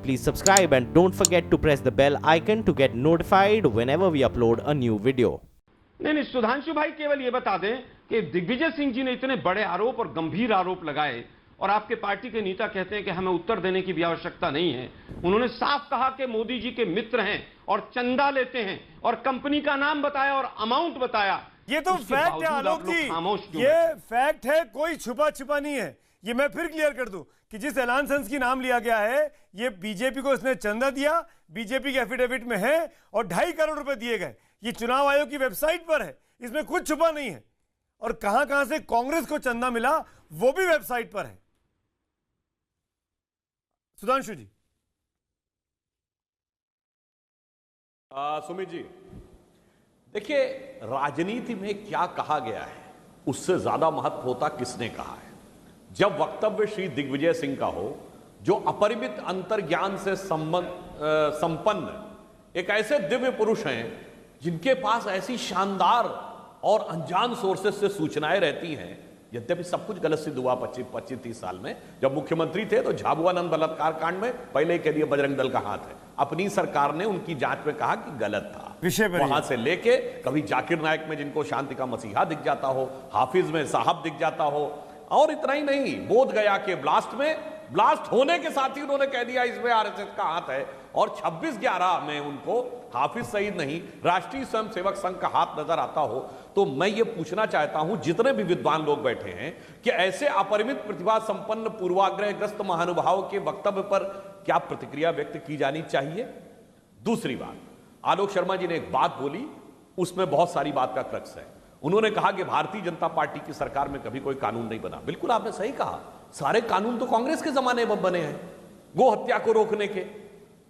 Please subscribe and don't forget to press the bell icon to get notified whenever we upload a new video. नहीं, सुधांशु भाई केवल ये बता दें कि दिग्विजय सिंह जी ने इतने बड़े आरोप और गंभीर आरोप लगाए और आपके पार्टी के नेता कहते हैं कि हमें उत्तर देने की भी आवश्यकता नहीं है। उन्होंने साफ कहा कि मोदी जी के मित्र हैं और चंदा लेते हैं और कंपनी का नाम बताया और अमाउंट बताया। ये तो फैक्ट है आलोक जी, ये फैक्ट है, कोई छुपा छुपा नहीं है। ये मैं फिर क्लियर कर दूं कि जिस एलान संस की नाम लिया गया है, ये बीजेपी को इसने चंदा दिया, बीजेपी के एफिडेविट में है और 2.5 करोड़ रुपए दिए गए। ये चुनाव आयोग की वेबसाइट पर है, इसमें कुछ छुपा नहीं है। और कहां कहां से कांग्रेस को चंदा मिला वो भी वेबसाइट पर है। सुधांशु जी। सुमित जी, देखिए, राजनीति में क्या कहा गया है उससे ज्यादा महत्व होता किसने कहा है। जब वक्तव्य श्री दिग्विजय सिंह का हो, जो अपरिमित अंतर्ज्ञान से संपन्न एक ऐसे दिव्य पुरुष हैं जिनके पास ऐसी शानदार और अनजान सोर्सेस से सूचनाएं रहती हैं। यद्यपि सब कुछ गलत सिद्ध हुआ 25-30 साल में। जब मुख्यमंत्री थे तो झाबुआनंद बलात्कार कांड में पहले के लिए बजरंग दल का हाथ है। अपनी सरकार ने उनकी जांच में कहा कि गलत था। वहां से लेके कभी जाकिर नायक में जिनको शांति का मसीहा दिख जाता हो, हाफिज में साहब दिख जाता हो, और इतना ही नहीं, बोध गया के ब्लास्ट होने के साथ ही उन्होंने कह दिया इसमें आरएसएस का हाथ है। और 26/11 में उनको हाफिज सईद नहीं, राष्ट्रीय स्वयंसेवक संघ का हाथ नजर आता हो। तो मैं ये पूछना चाहता हूं जितने भी विद्वान लोग बैठे हैं कि ऐसे अपरिमित प्रतिभा संपन्न पूर्वाग्रहग्रस्त महानुभाव के वक्तव्य पर क्या प्रतिक्रिया व्यक्त की जानी चाहिए। दूसरी बात, आलोक शर्मा जी ने एक बात बोली, उसमें बहुत सारी बात का क्रक्स है। उन्होंने कहा कि भारतीय जनता पार्टी की सरकार में कभी कोई कानून नहीं बना। बिल्कुल आपने सही कहा, सारे कानून तो कांग्रेस के जमाने में बने हैं गो हत्या को रोकने के।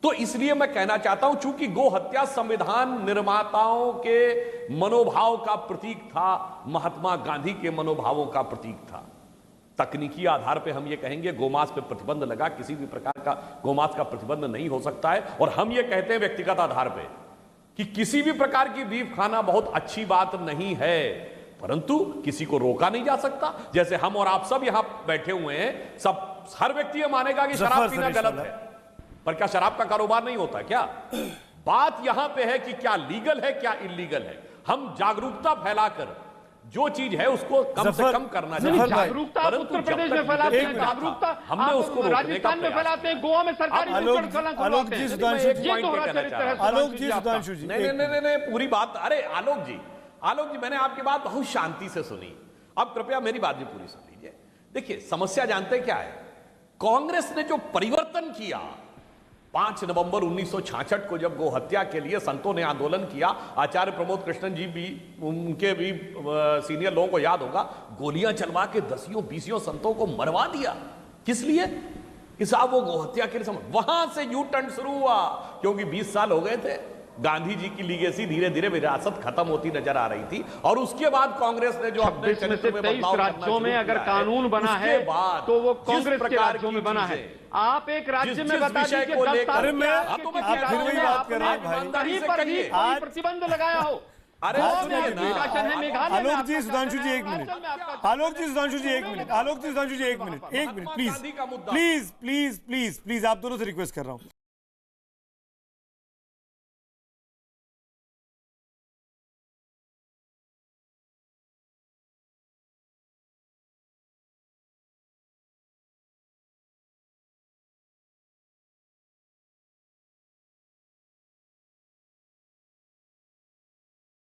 तो इसलिए मैं कहना चाहता हूं, चूंकि गो हत्या संविधान निर्माताओं के मनोभाव का प्रतीक था, महात्मा गांधी के मनोभावों का प्रतीक था। तकनीकी आधार पे हम ये कहेंगे गोमांस पे प्रतिबंध लगा, किसी भी प्रकार का गोमांस का प्रतिबंध नहीं हो सकता है। और हम ये कहते हैं व्यक्तिगत आधार पे कि किसी भी प्रकार की बीफ खाना बहुत अच्छी बात नहीं है, परंतु किसी को रोका नहीं जा सकता। जैसे हम और आप सब यहां बैठे हुए हैं, सब हर व्यक्ति ये मानेगा कि शराब पीना गलत है, पर क्या शराब का कारोबार नहीं होता क्या? बात यहां पे है कि क्या लीगल है क्या इलीगल है। हम जागरूकता फैलाकर जो चीज है उसको कम से कम करना चाहिए। जागरूकता उत्तर प्रदेश में फैलाते हैं, जागरूकता हमने उसको राजस्थान में फैलाते हैं, गोवा में सरकारी आलोक जी, सुधांशु जी, नहीं, पूरी बात। अरे आलोक जी, मैंने आपकी बात बहुत शांति से सुनी। अब कृपया मेरी बात भी पूरी सुन लीजिए। देखिए, समस्या जानते क्या है, कांग्रेस ने जो परिवर्तन किया 5 नवंबर 1966 को, जब गो हत्या के लिए संतों ने आंदोलन किया, आचार्य प्रमोद कृष्णन जी भी, उनके भी सीनियर लोगों को याद होगा, गोलियां चलवा के 10-20 संतों को मरवा दिया। किस लिए? कि साहब वो गो हत्या के लिए। वहां से यू टर्न शुरू हुआ, क्योंकि 20 साल हो गए थे, गांधी जी की लीगेसी धीरे धीरे विरासत खत्म होती नजर आ रही थी। और उसके बाद कांग्रेस ने जो अपने 23 राज्यों में अगर कानून बना है तो वो कांग्रेस के राज्यों में बना है। आप एक राज्य में बता दीजिए 10 साल में प्रतिबंध लगाया हो। आलोक जी, सुधांशु जी, एक मिनट। आलोक जी, सुधांशु जी, एक मिनट। आलोक जी, सुधांशु जी, एक मिनट, प्लीज, आप दोनों से रिक्वेस्ट कर रहा हूं।